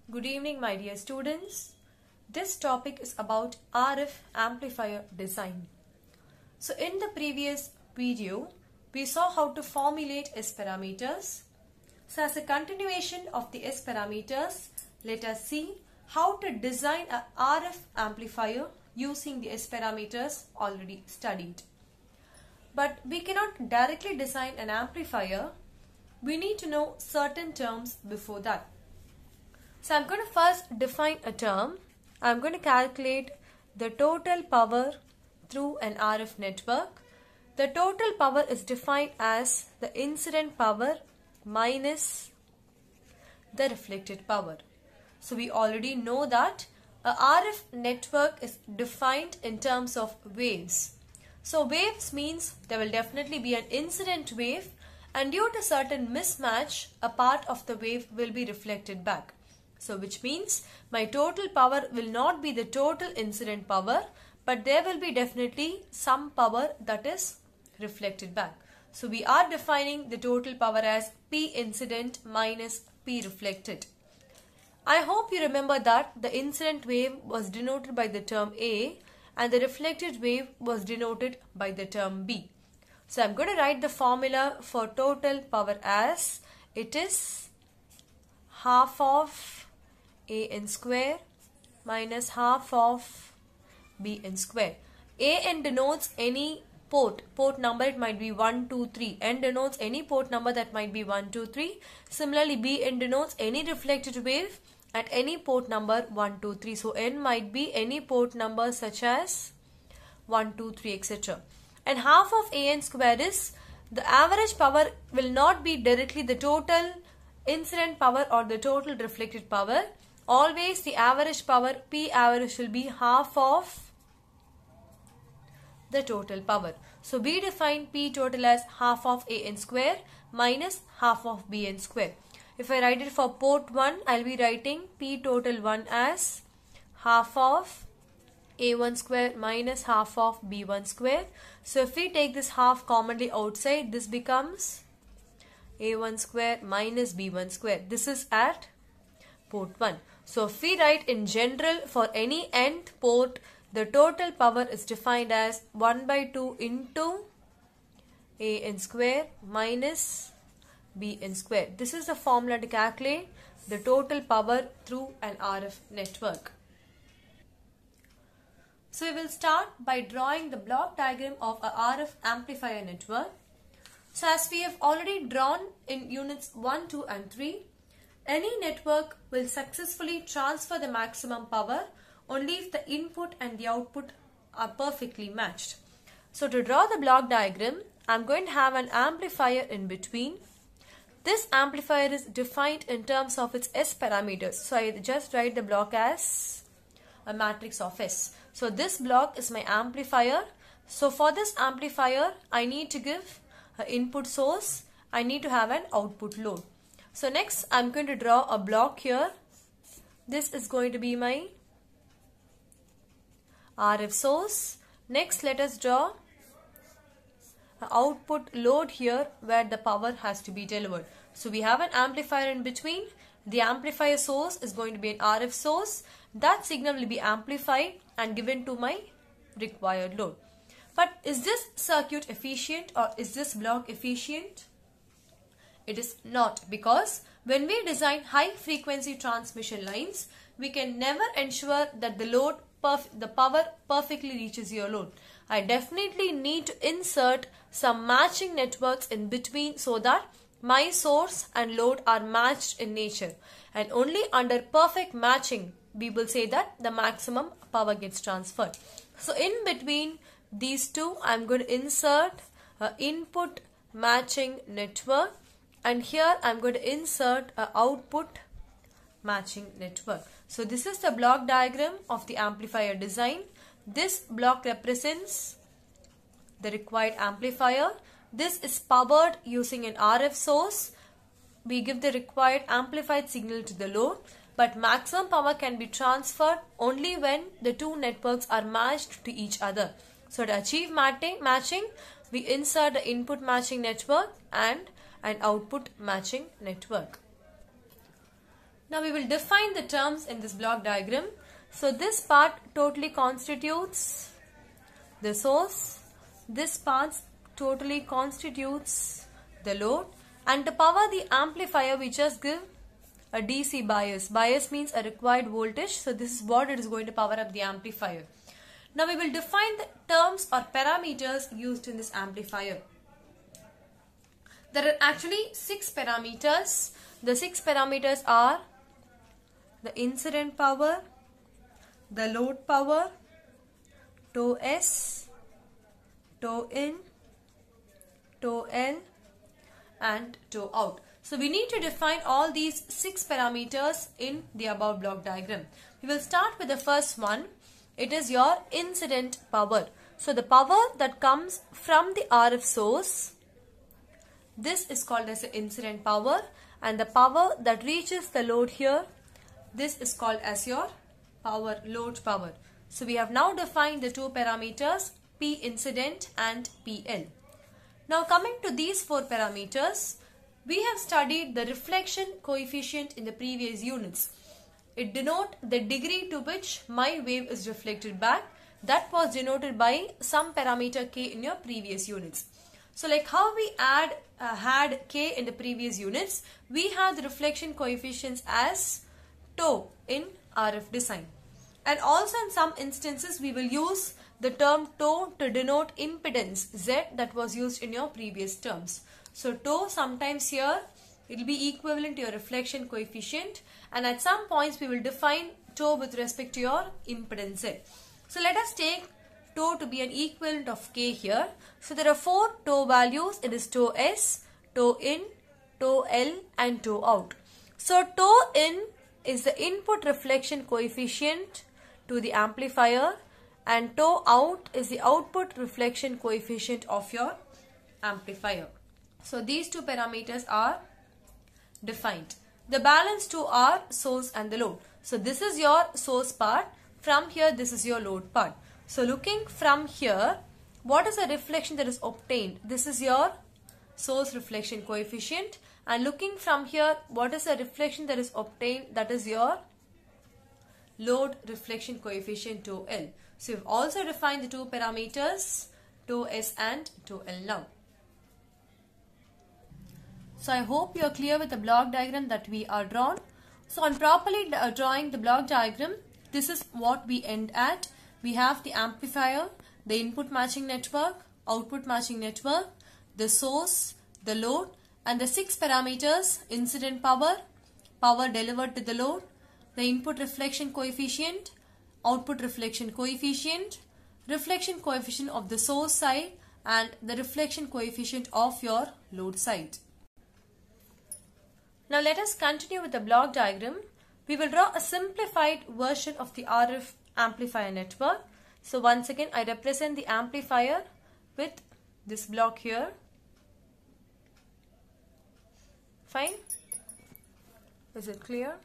Good evening, my dear students. This topic is about RF amplifier design. So in the previous video, we saw how to formulate S parameters. So as a continuation of the S parameters, let us see how to design a RF amplifier using the S parameters already studied. But we cannot directly design an amplifier. We need to know certain terms before that. So I'm going to first define a term. I'm going to calculate the total power through an RF network. The total power is defined as the incident power minus the reflected power. So we already know that a RF network is defined in terms of waves. So waves means there will definitely be an incident wave, and due to certain mismatch, a part of the wave will be reflected back. So which means my total power will not be the total incident power, but there will be definitely some power that is reflected back. So we are defining the total power as P incident minus P reflected. I hope you remember that the incident wave was denoted by the term A and the reflected wave was denoted by the term B. So I'm going to write the formula for total power as it is half of AN square minus half of BN square. AN denotes any port number, it might be 1, 2, 3. N denotes any port number that might be 1, 2, 3. Similarly, BN denotes any reflected wave at any port number 1, 2, 3. So N might be any port number such as 1, 2, 3, etc. And half of AN square is the average power will not be directly the total incident power or the total reflected power. Always the average power P average will be half of the total power. So we define P total as half of AN square minus half of BN square. If I write it for port 1, I will be writing P total 1 as half of A1 square minus half of B1 square. So if we take this half commonly outside, this becomes A1 square minus B1 square. This is at port 1. So if we write in general for any nth port, the total power is defined as 1 by 2 into AN square minus BN square. This is the formula to calculate the total power through an RF network. So we will start by drawing the block diagram of a RF amplifier network. So as we have already drawn in units 1, 2 and 3, any network will successfully transfer the maximum power only if the input and the output are perfectly matched. So to draw the block diagram, I am going to have an amplifier in between. This amplifier is defined in terms of its S parameters. So I just write the block as a matrix of S. So this block is my amplifier. So for this amplifier, I need to give an input source. I need to have an output load. So next I am going to draw a block here. This is going to be my RF source. Next let us draw an output load here where the power has to be delivered. So we have an amplifier in between. The amplifier source is going to be an RF source. That signal will be amplified and given to my required load. But is this circuit efficient or is this block efficient? It is not, because when we design high frequency transmission lines, we can never ensure that the power perfectly reaches your load. I definitely need to insert some matching networks in between so that my source and load are matched in nature. And only under perfect matching, we will say that the maximum power gets transferred. So in between these two, I am going to insert an input matching network. And here I am going to insert an output matching network. So this is the block diagram of the amplifier design. This block represents the required amplifier. This is powered using an RF source. We give the required amplified signal to the load. But maximum power can be transferred only when the two networks are matched to each other. So to achieve matching, we insert the input matching network and an output matching network. Now we will define the terms in this block diagram. So this part totally constitutes the source, this part totally constitutes the load, and to power the amplifier we just give a DC bias. Bias means a required voltage, so this is what it is going to power up the amplifier. Now we will define the terms or parameters used in this amplifier. There are actually 6 parameters. The 6 parameters are the incident power, the load power, tau S, tau in, tau L and tau out. So we need to define all these 6 parameters in the above block diagram. We will start with the first one. It is your incident power. So the power that comes from the RF source, this is called as the incident power, and the power that reaches the load here, this is called as your power, load power. So we have now defined the 2 parameters, P incident and PL. Now coming to these 4 parameters, we have studied the reflection coefficient in the previous units. It denotes the degree to which my wave is reflected back. That was denoted by some parameter K in your previous units. So like how we had K in the previous units, we have the reflection coefficients as tau in RF design. And also in some instances we will use the term tau to denote impedance Z that was used in your previous terms. So tau sometimes here it will be equivalent to your reflection coefficient, and at some points we will define tau with respect to your impedance Z. So let us take tau to be an equivalent of K here. So there are 4 tau values. It is tau S, tau in, tau L and tau out. So tau in is the input reflection coefficient to the amplifier, and tau out is the output reflection coefficient of your amplifier. So these 2 parameters are defined. The balance 2 are source and the load. So this is your source part. From here this is your load part. So looking from here, what is the reflection that is obtained? This is your source reflection coefficient, and looking from here, what is the reflection that is obtained? That is your load reflection coefficient tau L. So you've also defined the 2 parameters tau S and tau L now. So I hope you are clear with the block diagram that we are drawn. So on properly drawing the block diagram, this is what we end at. We have the amplifier, the input matching network, output matching network, the source, the load, and the 6 parameters: incident power, power delivered to the load, the input reflection coefficient, output reflection coefficient of the source side, and the reflection coefficient of your load side. Now let us continue with the block diagram. We will draw a simplified version of the RF amplifier network. So once again I represent the amplifier with this block here. Fine? Is it clear?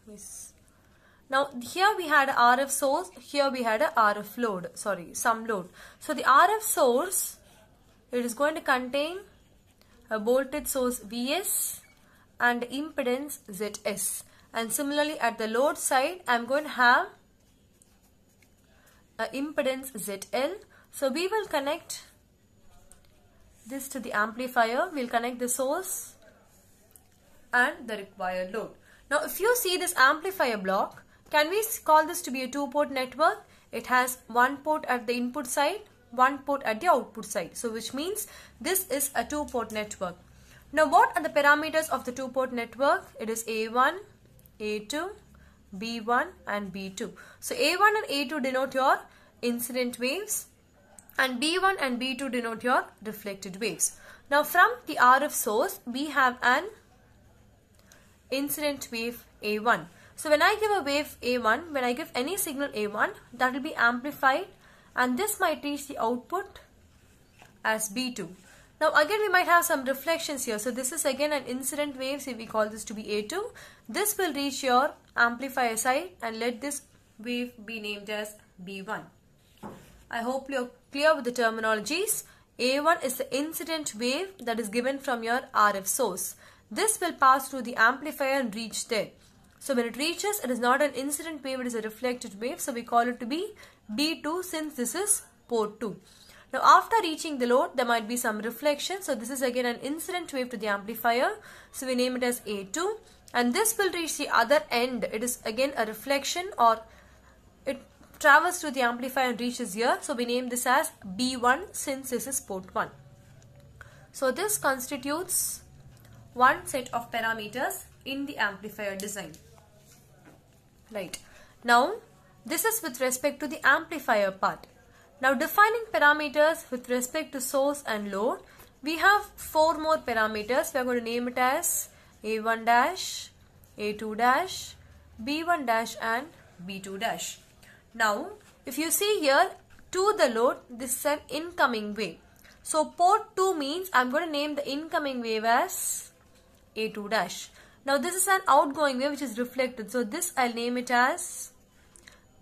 Yes. Now here we had a RF source, here we had a RF load, some load. So the RF source, it is going to contain a voltage source Vs and impedance Zs. And similarly at the load side, I am going to have a impedance ZL. So we will connect this to the amplifier. We will connect the source and the required load. Now if you see this amplifier block, can we call this to be a 2-port network? It has 1 port at the input side, 1 port at the output side. So which means this is a 2-port network. Now what are the parameters of the 2-port network? It is A1, A2, B1 and B2. So A1 and A2 denote your incident waves, and B1 and B2 denote your reflected waves. Now from the RF source, we have an incident wave A1. So when I give a wave A1, when I give any signal A1, that will be amplified, and this might reach the output as B2. Now again we might have some reflections here. So this is again an incident wave, so we call this to be A2. This will reach your amplifier side, and let this wave be named as B1. I hope you are clear with the terminologies. A1 is the incident wave that is given from your RF source. this will pass through the amplifier and reach there. So when it reaches, it is not an incident wave, it is a reflected wave. So we call it to be B2 since this is port 2. Now after reaching the load, there might be some reflection. So this is again an incident wave to the amplifier. So we name it as A2. And this will reach the other end. It is again a reflection, or it travels through the amplifier and reaches here. So we name this as B1 since this is port 1. So this constitutes one set of parameters in the amplifier design. Right. Now this is with respect to the amplifier part. Now defining parameters with respect to source and load, we have 4 more parameters. We are going to name it as A1 dash, A2 dash, B1 dash and B2 dash. Now if you see here, to the load, this is an incoming wave. So port 2 means I am going to name the incoming wave as A2 dash. Now this is an outgoing wave which is reflected. So this I'll name it as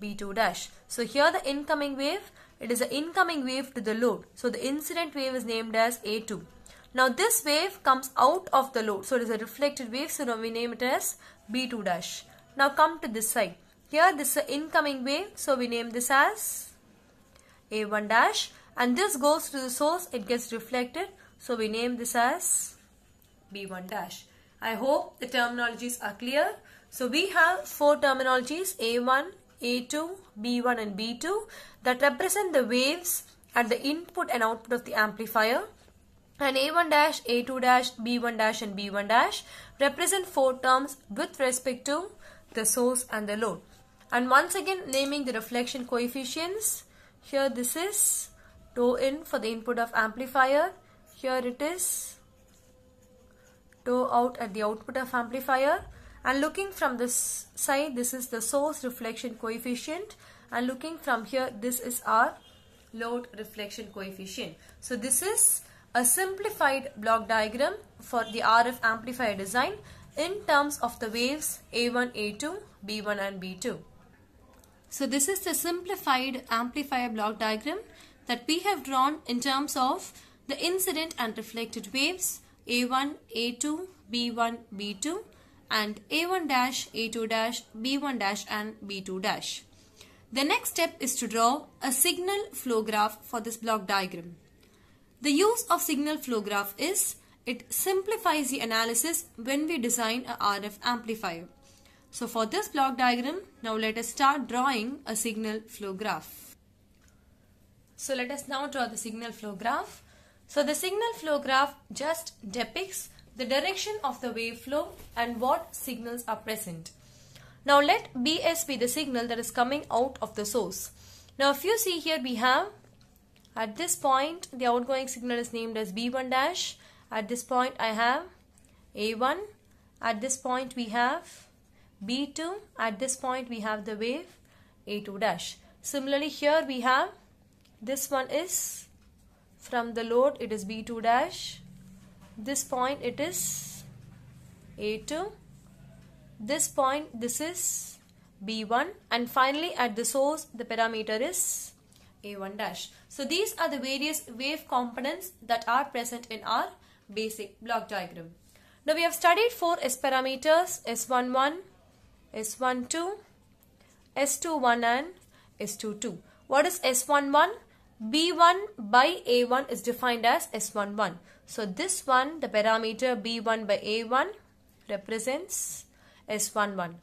B2 dash. So here the incoming wave, it is an incoming wave to the load. So the incident wave is named as A2. Now this wave comes out of the load. So it is a reflected wave. So now we name it as B2 dash. Now come to this side. Here this is an incoming wave. So we name this as A1 dash. And this goes to the source. It gets reflected. So we name this as B1 dash. I hope the terminologies are clear. So we have 4 terminologies, A1, A2, B1 and B2, that represent the waves at the input and output of the amplifier. And A1 dash, A2 dash, B1 dash and B1 dash represent 4 terms with respect to the source and the load. And once again naming the reflection coefficients. Here this is tau in for the input of amplifier. Here it is tau out at the output of amplifier. And looking from this side, this is the source reflection coefficient. And looking from here, this is our load reflection coefficient. So this is a simplified block diagram for the RF amplifier design in terms of the waves A1, A2, B1 and B2. So this is the simplified amplifier block diagram that we have drawn in terms of the incident and reflected waves A1, A2, B1, B2 and A1 dash, A2 dash, B1 dash and B2 dash. The next step is to draw a signal flow graph for this block diagram. The use of signal flow graph is, it simplifies the analysis when we design a RF amplifier. So for this block diagram, now let us start drawing a signal flow graph. So let us now draw the signal flow graph. So the signal flow graph just depicts the direction of the wave flow and what signals are present. Now let Bs be the signal that is coming out of the source. Now if you see here, we have at this point the outgoing signal is named as B1 dash. At this point I have A1. At this point we have B2. At this point we have the wave A2 dash. Similarly here we have, this one is from the load, it is B2 dash. This point it is A2. This point this is B1, and finally at the source the parameter is A1 dash. So these are the various wave components that are present in our basic block diagram. Now we have studied 4 S parameters, S11, S12, S21 and S22. What is S11? B1 by A1 is defined as S11. So this one, the parameter B1 by A1 represents S11.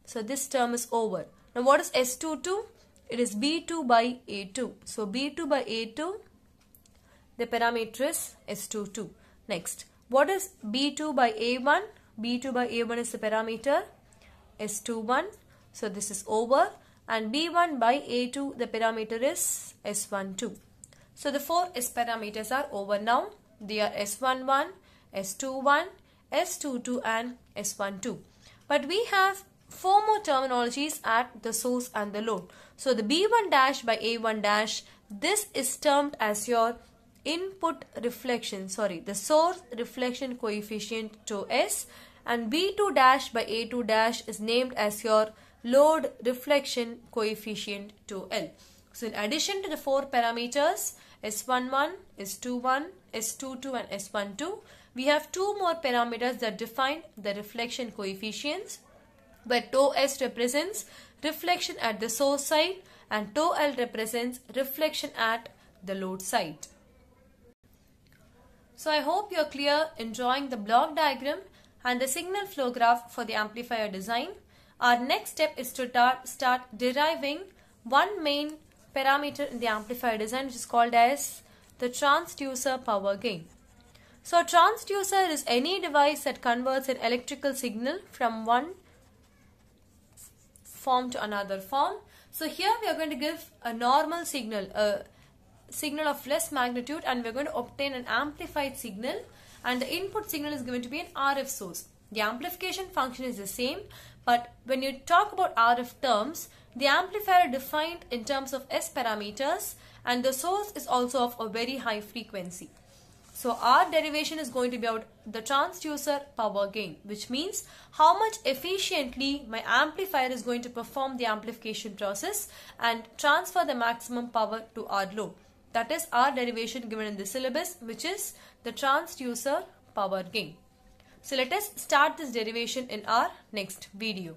So this term is over. Now what is S22? It is B2 by A2. So B2 by A2, the parameter is S22. Next, what is B2 by A1? B2 by A1 is the parameter S21. So this is over. And B1 by A2, the parameter is S12. So the 4 S parameters are over now. They are S11, S21, S22 and S12. But we have 4 more terminologies at the source and the load. So the B1 dash by A1 dash, this is termed as your input reflection, the source reflection coefficient to S, and B2 dash by A2 dash is named as your load reflection coefficient to L. So in addition to the 4 parameters S11, S21, S22 and S12, we have two more parameters that define the reflection coefficients, where tau s represents reflection at the source side and tau l represents reflection at the load side. So I hope you're clear in drawing the block diagram and the signal flow graph for the amplifier design. Our next step is to start deriving one main parameter in the amplifier design, which is called as the transducer power gain. So a transducer is any device that converts an electrical signal from one form to another form. So here we are going to give a normal signal, a signal of less magnitude, and we are going to obtain an amplified signal, and the input signal is going to be an RF source. The amplification function is the same, but when you talk about RF terms, the amplifier defined in terms of S parameters, and the source is also of a very high frequency. So our derivation is going to be about the transducer power gain, which means how much efficiently my amplifier is going to perform the amplification process and transfer the maximum power to our load. That is our derivation given in the syllabus, which is the transducer power gain. So let us start this derivation in our next video.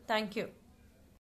Thank you.